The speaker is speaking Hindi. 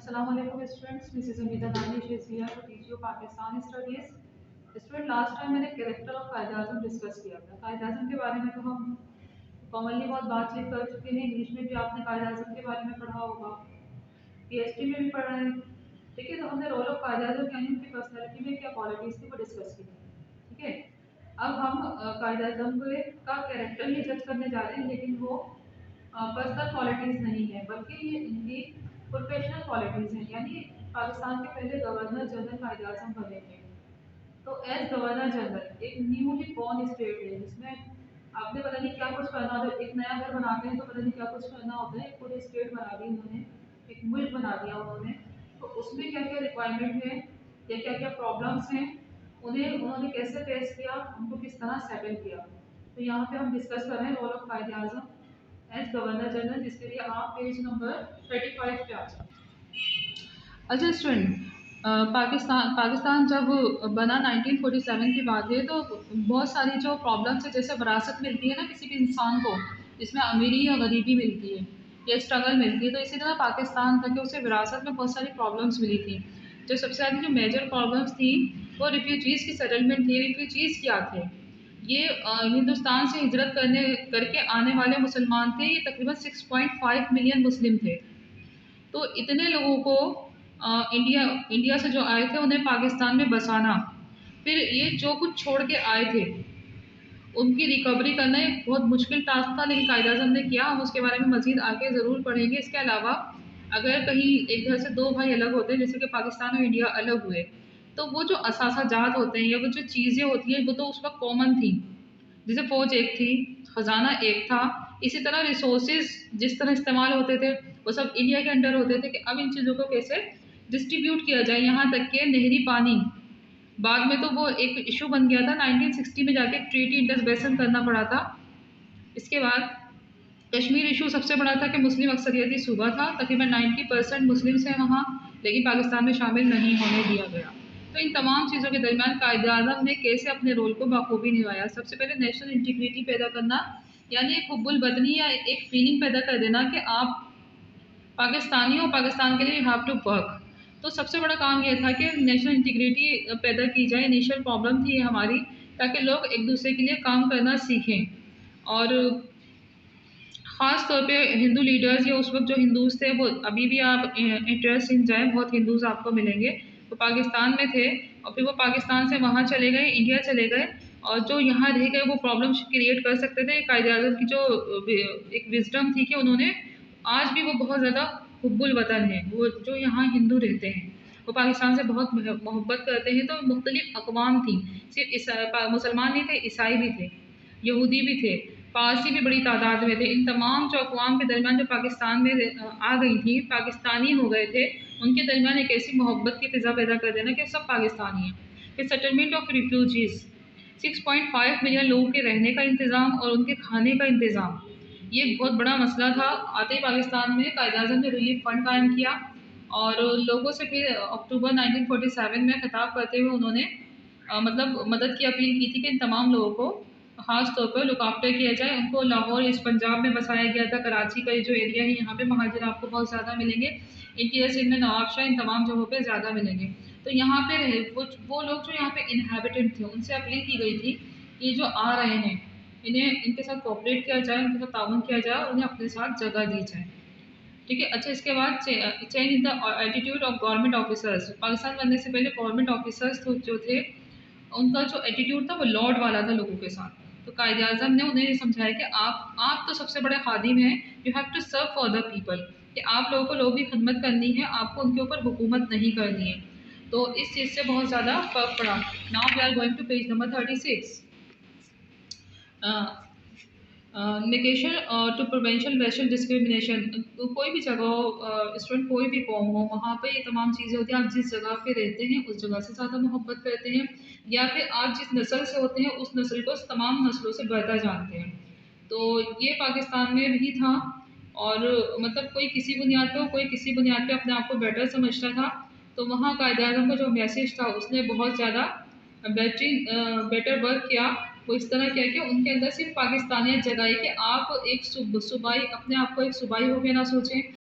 Assalamualaikum students, Mrs. Amita Danish is here to teach you Pakistan studies. Student last time मैंने कैरेक्टर ऑफ कायद-ए-आज़म डिस्कस किया था। कायद-ए-आज़म के बारे में तो हम कॉमनली बहुत बातचीत कर चुके हैं। इंग्लिश में भी आपने कायद-ए-आज़म के बारे में पढ़ा होगा, पीएचडी में भी पढ़ा है। ठीक है, तो हमने रोल ऑफ कायद-ए-आज़म यानी उनकी पर्सनैलिटी में क्या क्वालिटीज़ थी वो डिस्कस की। ठीक है, अब हम कायद-ए-आज़म का कैरेक्टर ही जज करने जा रहे हैं, लेकिन वो पर्सनल क्वालिटीज़ नहीं है, बल्कि ये इनकी प्रोफेशनल क्वालिटीज़ हैं। यानी पाकिस्तान के पहले गवर्नर जनरल कायद-ए-आज़म बने थे। तो एज गवर्नर जनरल एक न्यूली बॉर्न स्टेट है जिसमें आपने पता नहीं क्या कुछ करना होता है। एक नया घर बनाते हैं तो पता नहीं क्या कुछ करना होता है। पूरी स्टेट बना दी उन्होंने, एक मुल्क बना दिया उन्होंने। तो उसमें क्या क्या रिक्वायरमेंट है या क्या क्या प्रॉब्लम्स हैं, उन्हें उन्होंने कैसे फेस किया, उनको किस तरह सेटल किया। तो यहाँ पे हम डिस्कस कर रहे हैं role of Quaid-e-Azam as governor general, जिसके लिए आप पेज नंबर 35 पे आ जाओ। अच्छा स्टूडेंट, पाकिस्तान जब बना 1947 की बात है, तो बहुत सारी जो प्रॉब्लम्स है, जैसे विरासत मिलती है ना किसी भी इंसान को, जिसमें अमीरी या गरीबी मिलती है या स्ट्रगल मिलती है, तो इसी तरह पाकिस्तान था कि उसे विरासत में बहुत सारी प्रॉब्लम्स मिली थी। जो सबसे ज़्यादा जो मेजर प्रॉब्लम्स थी वो रिफ्यूजीज़ की सेटलमेंट थी। रिफ्यूजीज़ क्या थे? ये हिंदुस्तान से हिजरत करके आने वाले मुसलमान थे। ये तकरीबन 6.5 मिलियन मुस्लिम थे। तो इतने लोगों को इंडिया से जो आए थे उन्हें पाकिस्तान में बसाना, फिर ये जो कुछ छोड़ के आए थे उनकी रिकवरी करना एक बहुत मुश्किल टास्क था, लेकिन कायद-ए-आज़म ने किया। हम उसके बारे में मज़ीद आगे ज़रूर पढ़ेंगे। इसके अलावा अगर कहीं एक घर से दो भाई अलग होते हैं, जैसे कि पाकिस्तान और इंडिया अलग हुए, तो वो जो असासा जात होते हैं या वो जो चीज़ें होती हैं वो तो उस वक्त कॉमन थी। जैसे फ़ौज एक थी, ख़जाना एक था, इसी तरह रिसोर्सेज जिस तरह इस्तेमाल होते थे वो सब इंडिया के अंडर होते थे कि अब इन चीज़ों को कैसे डिस्ट्रीब्यूट किया जाए। यहाँ तक कि नहरी पानी बाद में तो वो एक इशू बन गया था। 1960 में जाके ट्रीटी इंटरवेंशन करना पड़ा था। इसके बाद कश्मीर इशू सबसे बड़ा था कि मुस्लिम अक्सरियती सूबा था, तकरीबन 90% मुस्लिम्स हैं वहाँ, लेकिन पाकिस्तान में शामिल नहीं होने दिया गया। तो इन तमाम चीज़ों के दरमियान कायद-ए-आज़म ने कैसे अपने रोल को बखूबी निभाया। सबसे पहले नेशनल इंटीग्रिटी पैदा करना, यानी एक हुब्बुल वतनी या एक फीलिंग पैदा कर देना कि आप पाकिस्तानी हो, पाकिस्तान के लिए यू हैव टू वर्क। तो सबसे बड़ा काम ये था कि नेशनल इंटीग्रिटी पैदा की जाए। इनिशियल प्रॉब्लम थी हमारी, ताकि लोग एक दूसरे के लिए काम करना सीखें। और ख़ास तौर पे हिंदू लीडर्स या उस वक्त जो हिंदूज़ थे, वो अभी भी आप इंटरेस्ट इन जाए, बहुत हिंदूज़ आपको मिलेंगे वो पाकिस्तान में थे, और फिर वो पाकिस्तान से वहाँ चले गए, इंडिया चले गए, और जो यहाँ रह गए वो प्रॉब्लम्स क्रिएट कर सकते थे। कायद-ए-आज़म की जो एक विज़डम थी कि उन्होंने आज भी वो बहुत ज़्यादा हुब्बुल वतन है, वो जो यहाँ हिंदू रहते हैं वो पाकिस्तान से बहुत मोहब्बत करते हैं। तो मुख्तलिफ़ अक़वाम थी, सिर्फ मुसलमान नहीं थे, ईसाई भी थे, यहूदी भी थे, पारसी भी बड़ी तादाद में थे। इन तमाम जो अक़वाम के दरमियान जो पाकिस्तान में आ गई थी, पाकिस्तानी हो गए थे, उनके दरमियान एक ऐसी मोहब्बत की फ़िज़ा पैदा कर देना कि सब पाकिस्तानी हैं। फिर सेटलमेंट ऑफ रिफ्यूजीज़, 6.5 मिलियन लोगों के रहने का इंतज़ाम और उनके खाने का इंतज़ाम, ये एक बहुत बड़ा मसला था। आते ही पाकिस्तान में कायद-ए-आज़म ने रिलीफ फ़ंड कायम किया और लोगों से फिर अक्टूबर 1947 में खिताब करते हुए उन्होंने मतलब मदद की अपील की थी कि इन तमाम लोगों को ख़ास तौर पर लुक आफ्टर किया जाए। उनको लाहौर इस पंजाब में बसाया गया था। कराची का ये जो एरिया है, यहाँ पे महाजिर आपको बहुत ज़्यादा मिलेंगे। इंटीरियर सिंध में नवाबशाह, इन तमाम जगहों पे ज़्यादा मिलेंगे। तो यहाँ पे रहे वो लोग जो यहाँ पे इन्हेबिटेंट थे, उनसे अपील की गई थी कि जो आ रहे हैं इन्हें इनके साथ कोऑपरेट किया जाए, उनके साथ ताउन किया जाए और उन्हें अपने साथ जगह दी जाए। ठीक है। अच्छा, इसके बाद change in the attitude of government officers. Pakistan बनने से पहले गवर्नमेंट ऑफिसर्स जो थे, उनका जो एटीट्यूड था वो लॉर्ड वाला था लोगों के साथ। तो कायद-ए-आज़म ने उन्हें ये समझाया कि आप तो सबसे बड़े खादिम हैं, you have to serve for the people, कि आप लोगों को लोगों की खिदमत करनी है, आपको उनके ऊपर हुकूमत नहीं करनी है। तो इस चीज़ से बहुत ज़्यादा फ़र्क पड़ा। Now we are going to page number 36। Negation to prevention racial discrimination. कोई भी जगह हो, स्टूडेंट कोई भी कौम हो, वहाँ पे ये तमाम चीज़ें होती हैं। आप जिस जगह पे रहते हैं उस जगह से ज़्यादा मोहब्बत करते हैं, या फिर आप जिस नस्ल से होते हैं उस नस्ल को तमाम नस्लों से बेहतर जानते हैं। तो ये पाकिस्तान में भी था, और मतलब कोई किसी बुनियाद पर कोई किसी बुनियाद पे अपने आप को बेटर समझता था। तो वहाँ कायद-ए-आज़म का जो मैसेज था उसने बहुत ज़्यादा बेटर वर्क किया। वो इस तरह किया कि उनके अंदर सिर्फ पाकिस्तानियत जगाई कि आप एक सूबाई, अपने आप को एक सूबाई हो के ना सोचें,